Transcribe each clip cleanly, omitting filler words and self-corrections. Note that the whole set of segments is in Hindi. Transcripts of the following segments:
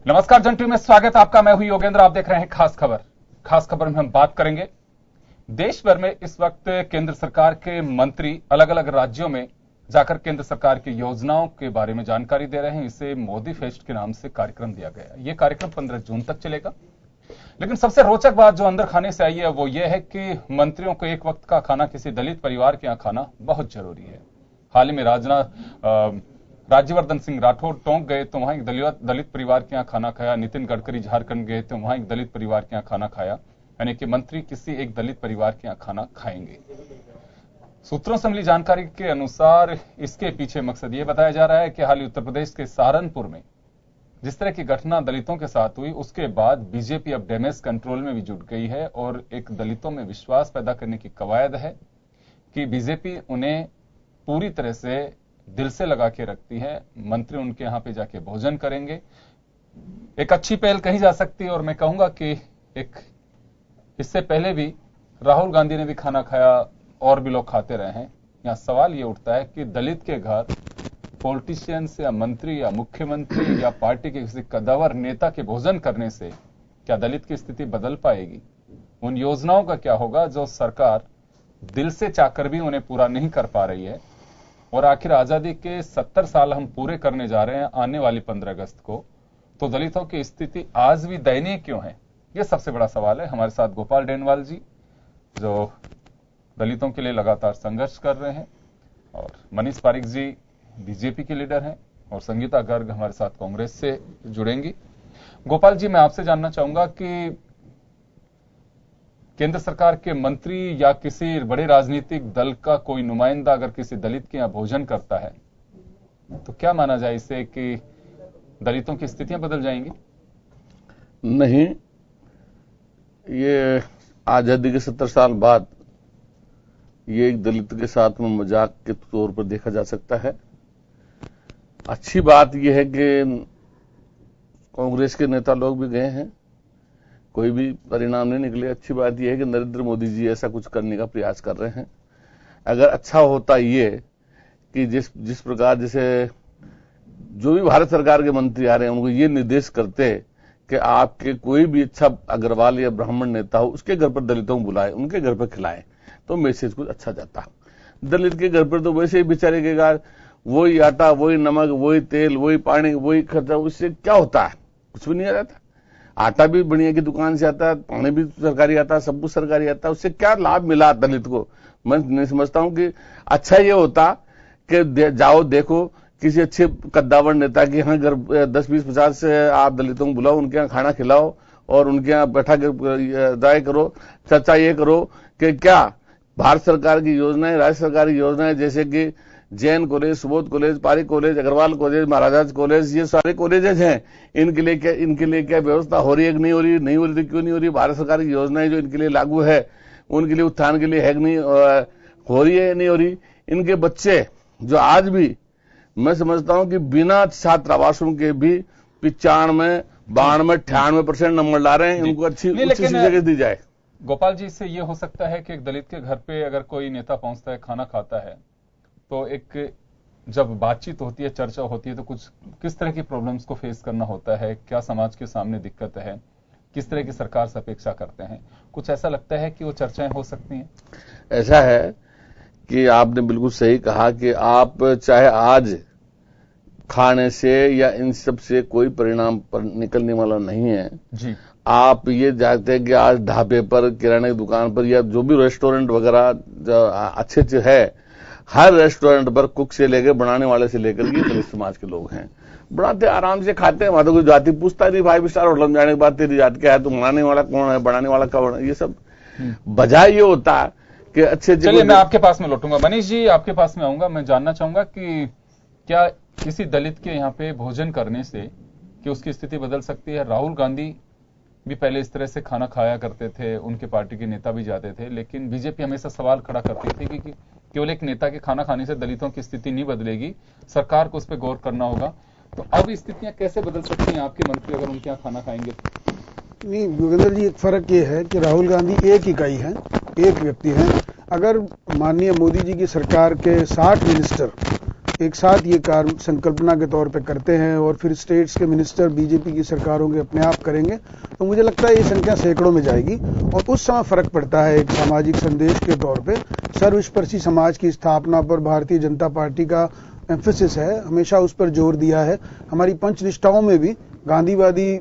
नमस्कार जन टीवी में स्वागत है आपका। मैं हूं योगेंद्र, आप देख रहे हैं खास खबर। खास खबर में हम बात करेंगे देश भर में इस वक्त केंद्र सरकार के मंत्री अलग अलग राज्यों में जाकर केंद्र सरकार की योजनाओं के बारे में जानकारी दे रहे हैं। इसे मोदी फेस्ट के नाम से कार्यक्रम दिया गया है। यह कार्यक्रम 15 जून तक चलेगा। लेकिन सबसे रोचक बात जो अंदर खाने से आई है वो ये है कि मंत्रियों को एक वक्त का खाना किसी दलित परिवार के यहां खाना बहुत जरूरी है। हाल ही में राज्यवर्धन सिंह राठौड़ टोंक गए तो वहां एक दलित परिवार के यहां खाना खाया। नितिन गडकरी झारखंड गए तो वहां एक दलित परिवार के यहां खाना खाया। यानी कि मंत्री किसी एक दलित परिवार के यहां खाना खाएंगे। सूत्रों से मिली जानकारी के अनुसार इसके पीछे मकसद यह बताया जा रहा है कि हाल ही उत्तर प्रदेश के सहारनपुर में जिस तरह की घटना दलितों के साथ हुई, उसके बाद बीजेपी अब डैमेज कंट्रोल में भी जुट गई है और एक दलितों में विश्वास पैदा करने की कवायद है कि बीजेपी उन्हें पूरी तरह से दिल से लगा के रखती है। मंत्री उनके यहां पे जाके भोजन करेंगे। एक अच्छी पहल कही जा सकती है और मैं कहूंगा कि इससे पहले भी राहुल गांधी ने भी खाना खाया और भी लोग खाते रहे हैं। यहां सवाल यह उठता है कि दलित के घर पॉलिटिशियंस या मंत्री या मुख्यमंत्री या पार्टी के किसी कदावर नेता के भोजन करने से क्या दलित की स्थिति बदल पाएगी? उन योजनाओं का क्या होगा जो सरकार दिल से चाहकर भी उन्हें पूरा नहीं कर पा रही है? और आखिर आजादी के 70 साल हम पूरे करने जा रहे हैं आने वाली 15 अगस्त को, तो दलितों की स्थिति आज भी दयनीय क्यों है? यह सबसे बड़ा सवाल है। हमारे साथ गोपाल डेनवाल जी जो दलितों के लिए लगातार संघर्ष कर रहे हैं, और मनीष पारिक जी बीजेपी के लीडर हैं, और संगीता गर्ग हमारे साथ कांग्रेस से जुड़ेंगी। गोपाल जी, मैं आपसे जानना चाहूंगा कि केंद्र सरकार के मंत्री या किसी बड़े राजनीतिक दल का कोई नुमाइंदा अगर किसी दलित के यहां भोजन करता है तो क्या माना जाए इससे कि दलितों की स्थितियां बदल जाएंगी? नहीं, ये आजादी के 70 साल बाद ये एक दलित के साथ में मजाक के तौर पर देखा जा सकता है। अच्छी बात यह है कि कांग्रेस के नेता लोग भी गए हैं, कोई भी परिणाम नहीं निकले। अच्छी बात यह है कि नरेंद्र मोदी जी ऐसा कुछ करने का प्रयास कर रहे हैं। अगर अच्छा होता ये कि जिस प्रकार जैसे जो भी भारत सरकार के मंत्री आ रहे हैं उनको ये निर्देश करते कि आपके कोई भी अच्छा अग्रवाल या ब्राह्मण नेता हो उसके घर पर दलितों को बुलाए, उनके घर पर खिलाएं, तो मैसेज कुछ अच्छा जाता। दलित के घर पर तो वैसे ही बेचारे के घर वही आटा, वही नमक, वही तेल, वही पानी, वही खर्चा, उससे क्या होता है? कुछ भी नहीं आ जाता। आटा भी बढ़िया की दुकान से आता है, पानी भी सरकारी आता है, सब कुछ सरकारी आता है। उससे क्या लाभ मिला दलित को? मैं नहीं समझता हूं कि अच्छा ये होता कि जाओ देखो किसी अच्छे कद्दावर नेता के यहाँ घर 10, 20, 50 से आप दलितों को बुलाओ, उनके यहाँ खाना खिलाओ और उनके यहाँ बैठा राय करो, चर्चा ये करो कि क्या भारत सरकार की योजनाएं, राज्य सरकार की योजनाएं जैसे कि Jain college, Subodh college, Pareek college, Agarwal college, Maharaja's college, ये सारे कॉलेजेस हैं, इनके लिए क्या व्यवस्था हो रही है कि नहीं हो रही? नहीं हो रही तो क्यों नहीं हो रही? भारत सरकार की योजनाएं जो इनके लिए लागू है उनके लिए उत्थान के लिए है कि नहीं हो रही है, नहीं हो रही? इनके बच्चे जो आज भी मैं समझता हूं कि बिना छात्रावासों के भी 95, 92, 98% नंबर ला रहे हैं। इनको अच्छी शिक्षा दी जाए। गोपाल जी, इससे यह हो सकता है कि एक दलित के घर पे अगर कोई नेता पहुंचता है, खाना खाता है, तो एक जब बातचीत होती है, चर्चा होती है, तो कुछ किस तरह की प्रॉब्लम्स को फेस करना होता है, क्या समाज के सामने दिक्कत है, किस तरह की सरकार से अपेक्षा करते हैं, कुछ ऐसा लगता है कि वो चर्चाएं हो सकती हैं? ऐसा है कि आपने बिल्कुल सही कहा कि आप चाहे आज खाने से या इन सब से कोई परिणाम पर निकलने वाला नहीं है जी। आप ये जानते हैं कि आज ढाबे पर, किराने की दुकान पर या जो भी रेस्टोरेंट वगैरह अच्छे है, हर रेस्टोरेंट पर कुक से लेकर बनाने वाले से लेकर के दलित समाज के लोग हैं। बनाते आराम से खाते हैं। वहां तो कोई जाति पूछता नहीं, 5 स्टार होटल में जाने के बाद तेरी जाति क्या है, तो बनाने वाला कौन है, बनाने वाला कौन है, ये सब बजाय ये होता कि अच्छे। चलिए मैं आपके पास में लौटूंगा। मनीष जी, आपके पास में आऊंगा। मैं जानना चाहूंगा कि क्या किसी दलित के यहाँ पे भोजन करने से कि उसकी स्थिति बदल सकती है? राहुल गांधी भी पहले इस तरह से खाना खाया करते थे, उनके पार्टी के नेता भी जाते थे, लेकिन बीजेपी हमेशा सवाल खड़ा करती थी कि केवल एक नेता के खाना खाने से दलितों की स्थिति नहीं बदलेगी, सरकार को उस पर गौर करना होगा। तो अब स्थितियां कैसे बदल सकती हैं आपके मंत्री अगर उनके यहाँ खाना खाएंगे? नहीं योगेंद्र जी, एक फर्क ये है कि राहुल गांधी एक इकाई है, एक व्यक्ति है। अगर माननीय मोदी जी की सरकार के 60 मिनिस्टर एक साथ ये कार्य संकल्पना के तौर पे करते हैं और फिर स्टेट्स के मिनिस्टर बीजेपी की सरकारों के अपने आप करेंगे, तो मुझे लगता है ये संख्या सैकड़ों में जाएगी और उस समय फर्क पड़ता है। एक सामाजिक संदेश के तौर पे सर्वस्पर्शी समाज की स्थापना पर भारतीय जनता पार्टी का एम्फेसिस है, हमेशा उस पर जोर दिया है। हमारी पंचनिष्ठाओं में भी गांधीवादी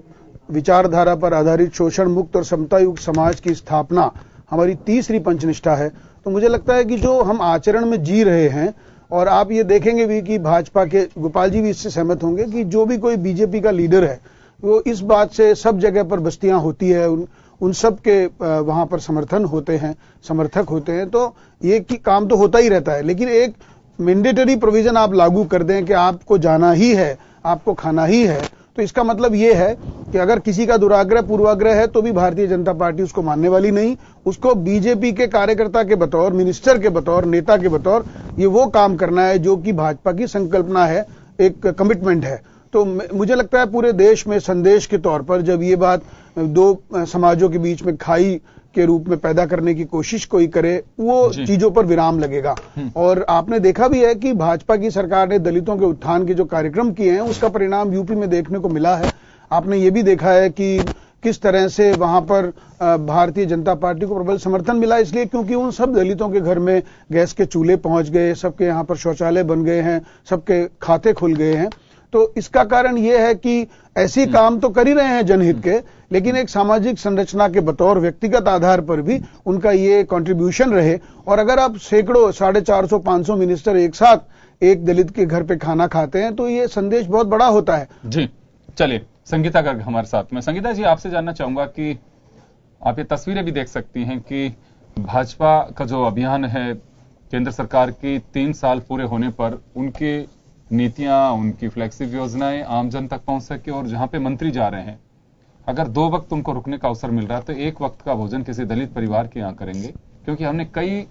विचारधारा पर आधारित शोषण मुक्त और समतायुक्त समाज की स्थापना हमारी तीसरी पंचनिष्ठा है। तो मुझे लगता है कि जो हम आचरण में जी रहे हैं, और आप ये देखेंगे भी कि भाजपा के गोपाल जी भी इससे सहमत होंगे कि जो भी कोई बीजेपी का लीडर है वो इस बात से सब जगह पर बस्तियां होती है, उन सब के वहां पर समर्थन होते हैं, समर्थक होते हैं। तो ये काम तो होता ही रहता है, लेकिन एक मैंडेटरी प्रोविजन आप लागू कर दें कि आपको जाना ही है, आपको खाना ही है, तो इसका मतलब ये है कि अगर किसी का दुराग्रह पूर्वाग्रह है तो भी भारतीय जनता पार्टी उसको मानने वाली नहीं। उसको बीजेपी के कार्यकर्ता के बतौर, मिनिस्टर के बतौर, नेता के बतौर ये वो काम करना है जो कि भाजपा की संकल्पना है, एक कमिटमेंट है। तो मुझे लगता है पूरे देश में संदेश के तौर पर जब ये बात दो समाजों के बीच में खाई के रूप में पैदा करने की कोशिश कोई करे, वो चीजों पर विराम लगेगा। और आपने देखा भी है कि भाजपा की सरकार ने दलितों के उत्थान के जो कार्यक्रम किए हैं उसका परिणाम यूपी में देखने को मिला है। आपने ये भी देखा है कि किस तरह से वहां पर भारतीय जनता पार्टी को प्रबल समर्थन मिला, इसलिए क्योंकि उन सब दलितों के घर में गैस के चूल्हे पहुंच गए, सबके यहां पर शौचालय बन गए हैं, सबके खाते खुल गए हैं। तो इसका कारण यह है कि ऐसे काम तो कर ही रहे हैं जनहित के, लेकिन एक सामाजिक संरचना के बतौर व्यक्तिगत आधार पर भी उनका ये कंट्रीब्यूशन रहे। और अगर आप सैकड़ों 450-500 मिनिस्टर एक साथ एक दलित के घर पे खाना खाते हैं तो ये संदेश बहुत बड़ा होता है। जी चलिए, संगीता गर्ग हमारे साथ में। संगीता जी, आपसे जानना चाहूंगा कि आप ये तस्वीरें भी देख सकती हैं कि भाजपा का जो अभियान है, केंद्र सरकार की 3 साल पूरे होने पर उनकी नीतियां, उनकी फ्लैगशिप योजनाएं आम जन तक पहुंच सके, और जहां पे मंत्री जा रहे हैं अगर 2 वक्त उनको रुकने का अवसर मिल रहा है तो 1 वक्त का भोजन किसी दलित परिवार के यहां करेंगे। क्योंकि हमने कई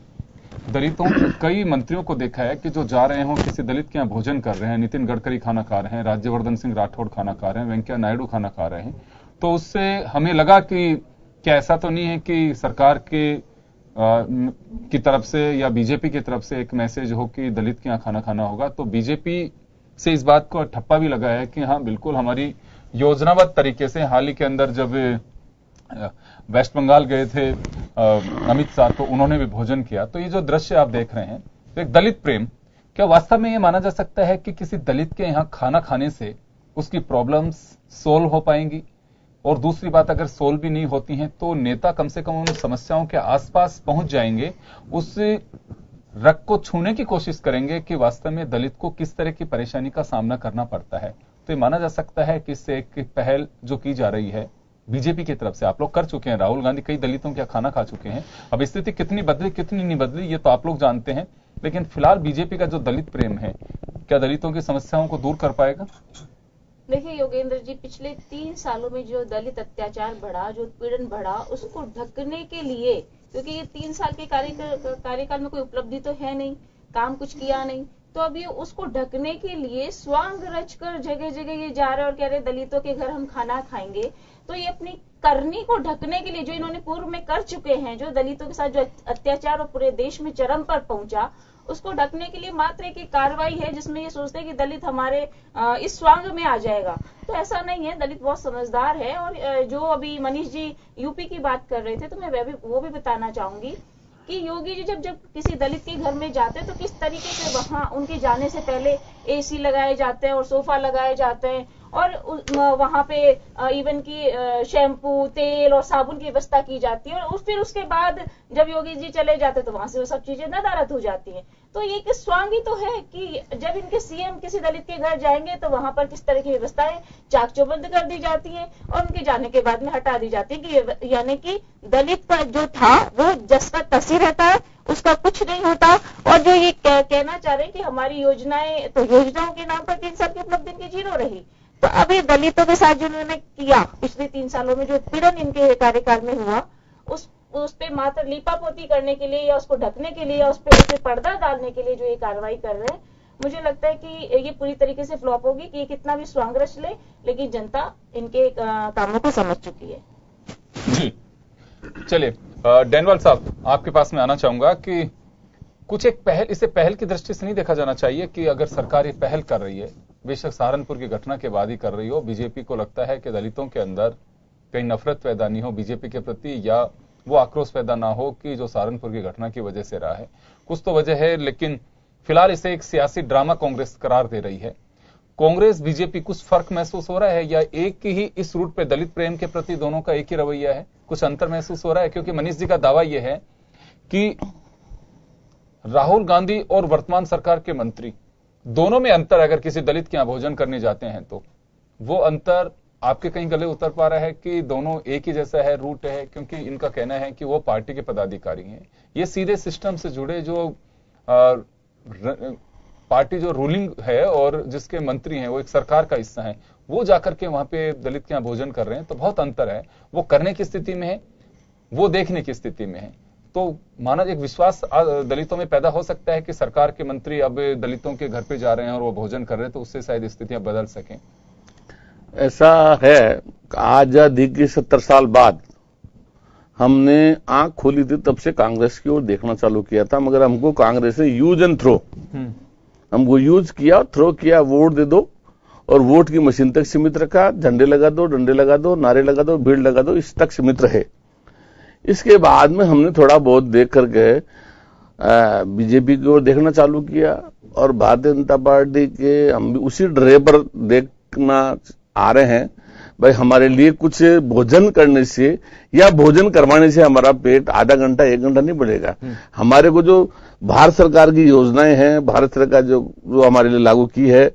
दलितों, कई मंत्रियों को देखा है कि जो जा रहे हों किसी दलित के यहां भोजन कर रहे हैं, नितिन गडकरी खाना खा रहे हैं, राज्यवर्धन सिंह राठौड़ खाना खा रहे हैं, वेंकैया नायडू खाना खा रहे हैं, तो उससे हमें लगा कि क्या ऐसा तो नहीं है कि सरकार की तरफ से या बीजेपी की तरफ से एक मैसेज हो कि दलित के यहां खाना खाना होगा। तो बीजेपी से इस बात को ठप्पा भी लगा है कि हाँ बिल्कुल हमारी योजनाबद्ध तरीके से हाल ही के अंदर जब वेस्ट बंगाल गए थे अमित शाह, तो उन्होंने भी भोजन किया। तो ये जो दृश्य आप देख रहे हैं, तो एक दलित प्रेम, क्या वास्तव में ये माना जा सकता है कि किसी दलित के यहां खाना खाने से उसकी प्रॉब्लम्स सोल्व हो पाएंगी? और दूसरी बात, अगर सोल्व भी नहीं होती हैं तो नेता कम से कम उन समस्याओं के आसपास पहुंच जाएंगे, उस रग को छूने की कोशिश करेंगे कि वास्तव में दलित को किस तरह की परेशानी का सामना करना पड़ता है। तो ये माना जा सकता है कि इससे एक पहल जो की जा रही है बीजेपी की तरफ से, आप लोग कर चुके हैं, राहुल गांधी कई दलितों के खाना खा चुके हैं। अब स्थिति कितनी बदली कितनी नहीं बदली ये तो आप लोग जानते हैं, लेकिन फिलहाल बीजेपी का जो दलित प्रेम है, क्या दलितों की समस्याओं को दूर कर पाएगा? देखिए योगेंद्र जी, पिछले 3 सालों में जो दलित अत्याचार बढ़ा, जो उत्पीड़न बढ़ा, उसको ढकने के लिए, क्योंकि ये 3 साल के कार्यकाल में कोई उपलब्धि तो है नहीं, काम कुछ किया नहीं, तो अब ये उसको ढकने के लिए स्वांग रचकर जगह जगह ये जा रहे और कह रहे दलितों के घर हम खाना खाएंगे। तो ये अपनी करनी को ढकने के लिए, जो इन्होंने पूर्व में कर चुके हैं, जो दलितों के साथ जो अत्याचार और पूरे देश में चरम पर पहुंचा, उसको ढकने के लिए मात्र एक कार्रवाई है जिसमें ये सोचते हैं कि दलित हमारे इस स्वांग में आ जाएगा। तो ऐसा नहीं है, दलित बहुत समझदार है। और जो अभी मनीष जी यूपी की बात कर रहे थे, तो मैं वो भी बताना चाहूंगी कि योगी जी जब किसी दलित के घर में जाते हैं तो किस तरीके से वहां उनके जाने से पहले एसी लगाए जाते हैं और सोफा लगाए जाते हैं, और वहां पे इवन की शैम्पू, तेल और साबुन की व्यवस्था की जाती है। और फिर उसके बाद जब योगी जी चले जाते तो वहां से वो सब चीजें नदारद हो जाती हैं। तो ये एक स्वांग ही तो है कि जब इनके सीएम किसी दलित के घर जाएंगे तो वहां पर किस तरह की व्यवस्थाएं चाक चौबंद कर दी जाती है और उनके जाने के बाद में हटा दी जाती है, कि यानी कि दलित पर जो था वो जस का तसी रहता है, उसका कुछ नहीं होता। और जो ये कहना चाह रहे हैं कि हमारी योजनाएं, तो योजनाओं के नाम पर 3 साल की उपलब्धि इनकी 0 रही। तो अभी दलितों के साथ जो उन्होंने किया पिछले 3 सालों में, जो पीड़न इनके कार्यकाल में हुआ, उस पे मात्र लीपापोती करने के लिए या उसको ढकने के लिए या उस पे पर्दा डालने के लिए जो ये कार्रवाई कर रहे हैं, मुझे लगता है कि ये पूरी तरीके से फ्लॉप होगी। कि ये कितना भी स्वांग रच ले, लेकिन जनता इनके कामों को समझ चुकी है। जी चलिए, डेनवाल साहब आपके पास में आना चाहूंगा कि कुछ एक पहल, इसे पहल की दृष्टि से नहीं देखा जाना चाहिए कि अगर सरकार ये पहल कर रही है, बेशक सहारनपुर की घटना के बाद ही कर रही हो, बीजेपी को लगता है कि दलितों के अंदर कहीं नफरत पैदा नहीं हो बीजेपी के प्रति, या वो आक्रोश पैदा ना हो कि जो सहारनपुर की घटना की वजह से रहा है। कुछ तो वजह है, लेकिन फिलहाल इसे एक सियासी ड्रामा कांग्रेस करार दे रही है। कांग्रेस बीजेपी कुछ फर्क महसूस हो रहा है, या एक ही इस रूट पे दलित प्रेम के प्रति दोनों का एक ही रवैया है? कुछ अंतर महसूस हो रहा है? क्योंकि मनीष जी का दावा यह है कि राहुल गांधी और वर्तमान सरकार के मंत्री दोनों में अंतर, अगर किसी दलित के यहां भोजन करने जाते हैं तो वो अंतर आपके कहीं गले उतर पा रहा है कि दोनों एक ही जैसा है, रूट है? क्योंकि इनका कहना है कि वो पार्टी के पदाधिकारी हैं, ये सीधे सिस्टम से जुड़े, जो पार्टी जो रूलिंग है और जिसके मंत्री हैं वो एक सरकार का हिस्सा है, वो जाकर के वहां पे दलित के यहां भोजन कर रहे हैं। तो बहुत अंतर है, वो करने की स्थिति में है, वो देखने की स्थिति में है। तो माना एक विश्वास दलितों में पैदा हो सकता है कि सरकार के मंत्री अब दलितों के घर पे जा रहे हैं और वो भोजन कर रहे हैं, तो उससे शायद स्थितियां बदल सकें। ऐसा है, आजादी के 70 साल बाद हमने आंख खोली थी, तब से कांग्रेस की ओर देखना चालू किया था, मगर हमको कांग्रेस ने यूज एंड थ्रो, हमको यूज किया, थ्रो किया, वोट दे दो और वोट की मशीन तक सीमित रखा, झंडे लगा दो, डंडे लगा दो, नारे लगा दो, भीड़ लगा दो, इस तक सीमित रहे। इसके बाद में हमने थोड़ा बहुत देख करके बीजेपी की ओर देखना चालू किया, और भारतीय जनता पार्टी के हम भी उसी ड्रे पर देखना आ रहे हैं। भाई हमारे लिए कुछ भोजन करने से या भोजन करवाने से हमारा पेट आधा घंटा 1 घंटा नहीं बढ़ेगा। हमारे को जो भारत सरकार की योजनाएं हैं, भारत सरकार जो हमारे लिए लागू की है,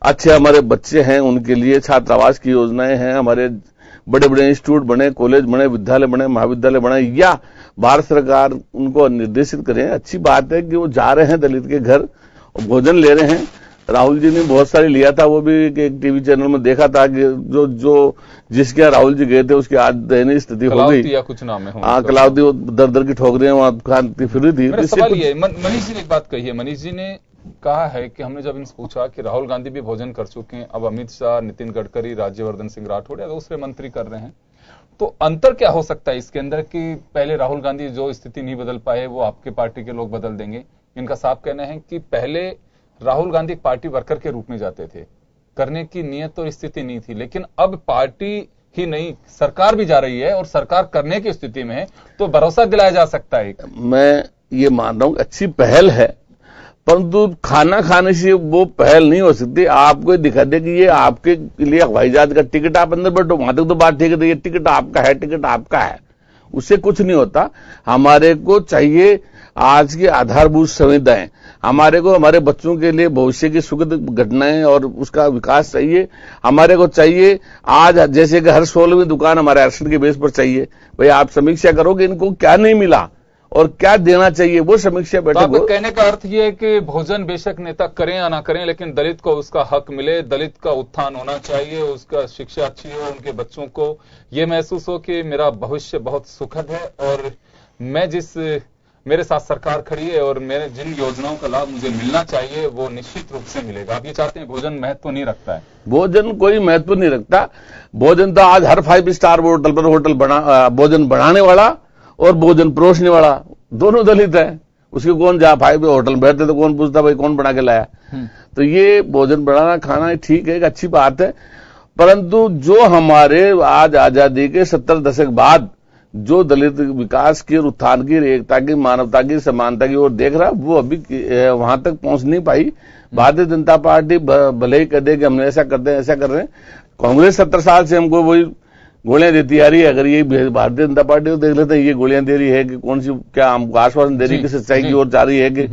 अच्छे हमारे बच्चे हैं उनके लिए छात्रावास की योजनाएं हैं, हमारे बड़े बड़े इंस्टीट्यूट बने, कॉलेज बने, विद्यालय बने, महाविद्यालय बने, या भारत सरकार उनको निर्देशित करें। अच्छी बात है कि वो जा रहे हैं दलित के घर और भोजन ले रहे हैं। राहुल जी ने बहुत सारी लिया था, वो भी एक टीवी चैनल में देखा था कि जो जिसके यहाँ राहुल जी गए थे उसकी आज दयनीय स्थिति हो गई, या कुछ नाम है, हाँ कलावती, वो दर दर की ठोक रहे हैं, वहां खाती फिर थी। मेरा सवाल ये है, मनीष जी ने एक बात कही है, मनीष जी ने कहा है कि हमने जब इनसे पूछा कि राहुल गांधी भी भोजन कर चुके हैं, अब अमित शाह, नितिन गडकरी, राज्यवर्धन सिंह राठौड़ या दूसरे मंत्री कर रहे हैं, तो अंतर क्या हो सकता है इसके अंदर कि पहले राहुल गांधी जो स्थिति नहीं बदल पाए वो आपके पार्टी के लोग बदल देंगे? इनका साफ कहना है कि पहले राहुल गांधी एक पार्टी वर्कर के रूप में जाते थे, करने की नियत और स्थिति नहीं थी, लेकिन अब पार्टी ही नहीं सरकार भी जा रही है और सरकार करने की स्थिति में है, तो भरोसा दिलाया जा सकता है। मैं ये मान रहा हूं अच्छी पहल है, परंतु खाना खाने से वो पहल नहीं हो सकती। आपको दिखा दे कि ये आपके लिए हवाई जहाज का टिकट, आप अंदर बैठो, वहां तक तो बात ठीक है, ये टिकट आपका है, टिकट आपका है, उससे कुछ नहीं होता। हमारे को चाहिए आज की आधारभूत सुविधाएं, हमारे को हमारे बच्चों के लिए भविष्य की सुखद घटनाएं और उसका विकास चाहिए। हमारे को चाहिए आज जैसे कि हर 16वीं दुकान हमारे आरक्षण के बेस पर चाहिए। भाई आप समीक्षा करोगे इनको क्या नहीं मिला और क्या देना चाहिए, वो समीक्षा बैठक। तो आपके कहने का अर्थ ये है कि भोजन बेशक नेता करें या ना करें, लेकिन दलित को उसका हक मिले, दलित का उत्थान होना चाहिए, उसका शिक्षा अच्छी हो, उनके बच्चों को ये महसूस हो कि मेरा भविष्य बहुत सुखद है और मैं मेरे साथ सरकार खड़ी है और मेरे जिन योजनाओं का लाभ मुझे मिलना चाहिए वो निश्चित रूप से मिलेगा। आप ये चाहते हैं भोजन महत्व नहीं रखता है? भोजन कोई महत्व नहीं रखता। भोजन तो आज हर 5 स्टार होटल पर भोजन बनाने वाला और भोजन परोसने वाला दोनों दलित है। उसके कौन जा 5 होटल बैठते तो कौन पूछता भाई कौन बना के लाया। तो ये भोजन बनाना खाना ठीक है, एक अच्छी बात है, परंतु जो हमारे आज आजादी के 70 दशक बाद जो दलित विकास की, उत्थान की, एकता की, मानवता की, समानता की ओर देख रहा, वो अभी वहां तक पहुंच नहीं पाई। भारतीय जनता पार्टी भले ही कह दे कि हमने ऐसा करते हैं, ऐसा कर रहे हैं, कांग्रेस 70 साल से हमको वही गोलियां देती आ रही है। अगर ये भारतीय जनता पार्टी को देख लेते हैं, ये गोलियां दे रही है कि कौन सी, क्या हमको आश्वासन दे रही है कि सच्चाई की ओर जा रही है कि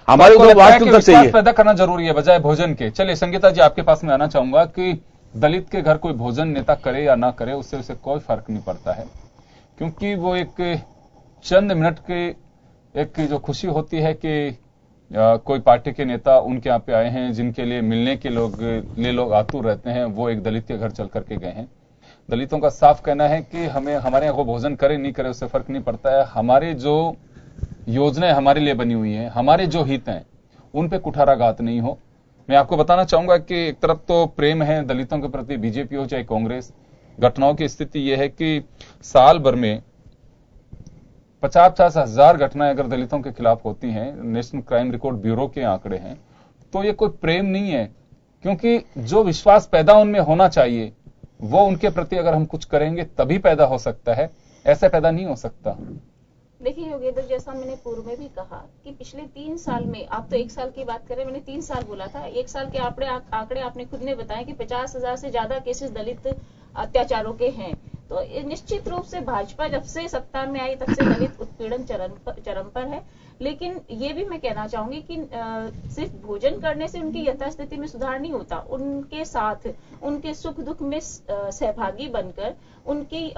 हमारे को वास्तविकता चाहिए, पैदा करना जरूरी है बजाय भोजन के। चलिए संगीता जी, आपके पास मैं आना चाहूंगा कि दलित के घर कोई भोजन नेता करे या ना करे, उससे उसे कोई फर्क नहीं पड़ता है, क्योंकि वो एक चंद मिनट के एक जो खुशी होती है कि कोई पार्टी के नेता उनके यहाँ पे आए हैं, जिनके लिए मिलने के लोग आतुर रहते हैं, वो एक दलित के घर चल करके गए हैं। दलितों का साफ कहना है कि हमारे यहाँ को भोजन करे नहीं करे उससे फर्क नहीं पड़ता है, हमारे जो योजनाएं हमारे लिए बनी हुई हैं, हमारे जो हित हैं, उन पे कुठाराघात नहीं हो। मैं आपको बताना चाहूंगा कि एक तरफ तो प्रेम है दलितों के प्रति, बीजेपी हो चाहे कांग्रेस। घटनाओं की स्थिति यह है कि साल भर में 50-50 हजार घटनाएं अगर दलितों के खिलाफ होती हैं, नेशनल क्राइम रिकॉर्ड ब्यूरो के आंकड़े हैं, तो ये कोई प्रेम नहीं है, क्योंकि जो विश्वास पैदा उनमें होना चाहिए वो उनके प्रति अगर हम कुछ करेंगे तभी पैदा हो सकता है, ऐसा पैदा नहीं हो सकता। देखिए योगेंद्र, जैसा मैंने पूर्व में भी कहा कि पिछले 3 साल में, आप तो 1 साल की बात करें, मैंने 3 साल बोला था, 1 साल के आंकड़े आपने खुद ने बताया कि 50,000 से ज्यादा केसेस दलित अत्याचारों के हैं। तो निश्चित रूप से भाजपा जब से सत्ता में आई तब से दलित उत्पीड़न चरम पर है। लेकिन ये भी मैं कहना चाहूंगी कि सिर्फ भोजन करने से उनकी यथास्थिति में सुधार नहीं होता, उनके साथ उनके सुख दुख में सहभागी बनकर, उनकी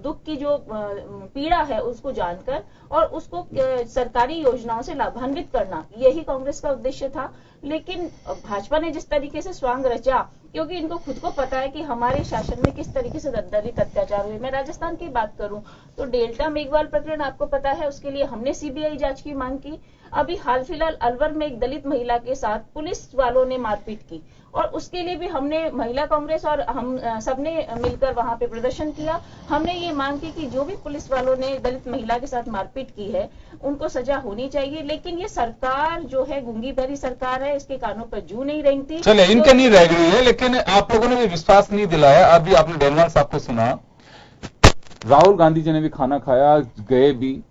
दुख की जो पीड़ा है उसको जानकर और उसको सरकारी योजनाओं से लाभान्वित करना, यही कांग्रेस का उद्देश्य था। लेकिन भाजपा ने जिस तरीके से स्वांग रचा, क्योंकि इनको खुद को पता है कि हमारे शासन में किस तरीके से दलित अत्याचार हुए। मैं राजस्थान की बात करूं तो डेल्टा मेघवाल प्रकरण आपको पता है, उसके लिए हमने सीबीआई जांच की मांग की। अभी हाल फिलहाल अलवर में एक दलित महिला के साथ पुलिस वालों ने मारपीट की और उसके लिए भी हमने महिला कांग्रेस और हम सबने मिलकर वहां पे प्रदर्शन किया। हमने ये मांग की कि जो भी पुलिस वालों ने दलित महिला के साथ मारपीट की है उनको सजा होनी चाहिए। लेकिन ये सरकार जो है गूंगी भरी सरकार है, इसके कानों पर जू नहीं रेंगती। चलिए, इनके नहीं रह गई है, लेकिन आप लोगों ने भी विश्वास नहीं दिलाया। अभी आपने डेनवाल साहब को सुना, राहुल गांधी जी ने भी खाना खाया, गए भी।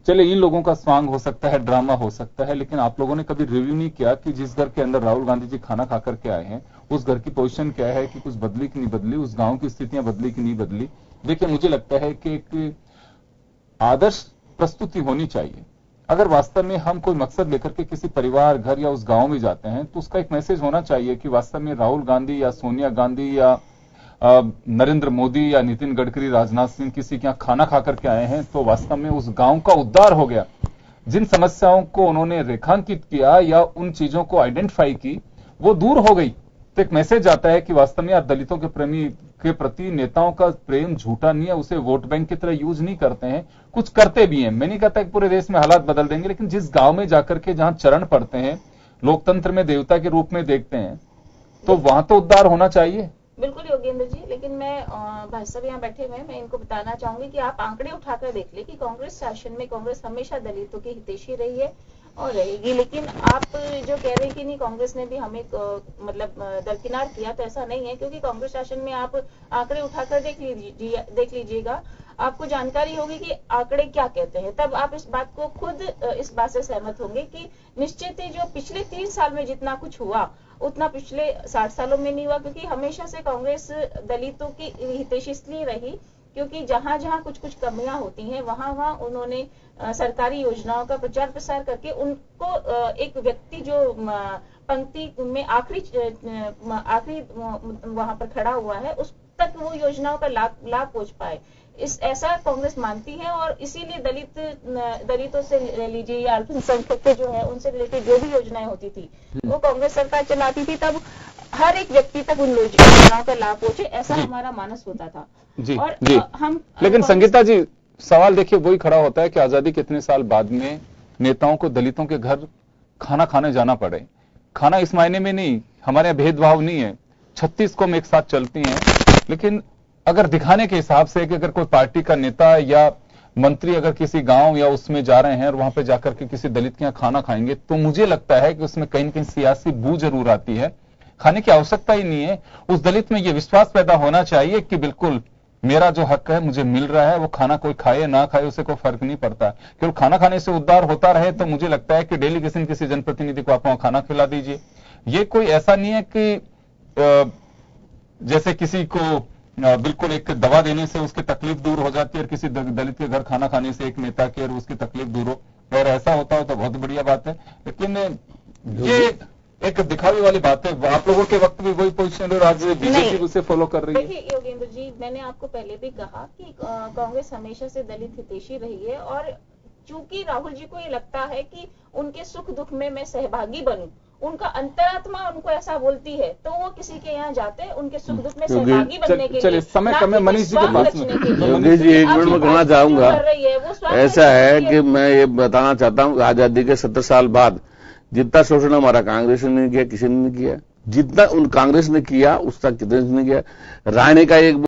चले, इन लोगों का स्वांग हो सकता है, ड्रामा हो सकता है, लेकिन आप लोगों ने कभी रिव्यू नहीं किया कि जिस घर के अंदर राहुल गांधी जी खाना खा करके आए हैं उस घर की पोजीशन क्या है, कि कुछ बदली कि नहीं बदली, उस गांव की स्थितियां बदली कि नहीं बदली। देखिए, मुझे लगता है कि एक आदर्श प्रस्तुति होनी चाहिए। अगर वास्तव में हम कोई मकसद लेकर के किसी परिवार, घर या उस गांव में जाते हैं तो उसका एक मैसेज होना चाहिए कि वास्तव में राहुल गांधी या सोनिया गांधी या नरेंद्र मोदी या नितिन गडकरी, राजनाथ सिंह किसी के यहां खाना खा करके आए हैं तो वास्तव में उस गांव का उद्धार हो गया। जिन समस्याओं को उन्होंने रेखांकित किया या उन चीजों को आइडेंटिफाई की वो दूर हो गई। तो एक मैसेज आता है कि वास्तव में आप दलितों के प्रति नेताओं का प्रेम झूठा नहीं है, उसे वोट बैंक की तरह यूज नहीं करते हैं, कुछ करते भी हैं। मैं नहीं कहता कि पूरे देश में हालात बदल देंगे, लेकिन जिस गांव में जाकर के जहां चरण पड़ते हैं, लोकतंत्र में देवता के रूप में देखते हैं, तो वहां तो उद्धार होना चाहिए। बिल्कुल योगेंद्र जी, लेकिन मैं भाई साहब यहाँ बैठे हुए हैं, मैं इनको बताना चाहूंगी कि आप आंकड़े उठाकर देख ले कि कांग्रेस शासन में कांग्रेस हमेशा दलितों की हितैषी रही है और रहेगी। लेकिन आप जो कह रहे हैं कि नहीं कांग्रेस ने भी हमें मतलब दरकिनार किया, तो ऐसा नहीं है, क्योंकि कांग्रेस शासन में आप आंकड़े उठाकर देख लीजिएगा, आपको जानकारी होगी कि आंकड़े क्या कहते हैं। तब आप इस बात को खुद इस बात से सहमत होंगे कि निश्चित ही जो पिछले 3 साल में जितना कुछ हुआ उतना पिछले 60 सालों में नहीं हुआ, क्योंकि हमेशा से कांग्रेस दलितों की हितैषी इसलिए रही क्योंकि जहां जहां कुछ कुछ कमियां होती हैं वहां वहां उन्होंने सरकारी योजनाओं का प्रचार प्रसार करके उनको एक व्यक्ति जो पंक्ति में आखिरी वहां पर खड़ा हुआ है उस तक वो योजनाओं का लाभ पहुंच पाए, ऐसा कांग्रेस मानती है। और इसीलिए दलितों से ले लीजिए या अल्पसंख्यक जो है उनसे रिलेटेड जो भी योजनाएं होती थी वो कांग्रेस सरकार चलाती थी, तब हर एक व्यक्ति तक उन योजनाओं का लाभ पहुंचे, ऐसा हमारा मानस होता था। जी, और जी। लेकिन संगीता जी, सवाल देखिए वही खड़ा होता है कि आजादी के इतने साल बाद में नेताओं को दलितों के घर खाना खाने जाना पड़े। खाना इस मायने में नहीं, हमारे यहाँ भेदभाव नहीं है, 36 कौम एक साथ चलती हैं, लेकिन अगर दिखाने के हिसाब से कि अगर कोई पार्टी का नेता या मंत्री अगर किसी गांव या उसमें जा रहे हैं और वहां पे जाकर के किसी दलित के यहाँ खाना खाएंगे तो मुझे लगता है कि उसमें कहीं न कहीं सियासी बू जरूर आती है। खाने की आवश्यकता ही नहीं है। उस दलित में यह विश्वास पैदा होना चाहिए कि बिल्कुल मेरा जो हक है मुझे मिल रहा है, वो खाना कोई खाए ना खाए उसे कोई फर्क नहीं पड़ता। केवल खाना खाने से उद्धार होता रहे तो मुझे लगता है कि डेली किसी जनप्रतिनिधि को आप वहां खाना खिला दीजिए। ये कोई ऐसा नहीं है कि जैसे किसी को बिल्कुल एक दवा देने से उसकी तकलीफ दूर हो जाती है और किसी दलित के घर खाना खाने से एक नेता की और उसकी तकलीफ दूर हो, और ऐसा होता हो तो बहुत बढ़िया बात है। लेकिन ये एक दिखावे वाली बात है। आप लोगों के वक्त भी वही पोजीशन है और आज बीजेपी उसे फॉलो कर रही है। देखिए योगेंद्र जी, मैंने आपको पहले भी कहा कि कांग्रेस हमेशा से दलित हितैषी रही है और चूंकि राहुल जी को ये लगता है कि उनके सुख दुख में मैं सहभागी बनूं, उनका अंतरात्मा उनको ऐसा बोलती है, तो वो किसी के यहाँ जाते हैं उनके सुख दुख में सहभागी बनने के लिए। समय कम है, मनीष जी के पास योगेश जी एक मिनट में कहना चाहूंगा, ऐसा है कि मैं ये बताना चाहता हूँ आजादी के 70 साल बाद जितना शोषण हमारा कांग्रेस ने नहीं किया, किसी ने नहीं किया, जितना उन कांग्रेस ने किया उसका कितने ने किया। राणे का एक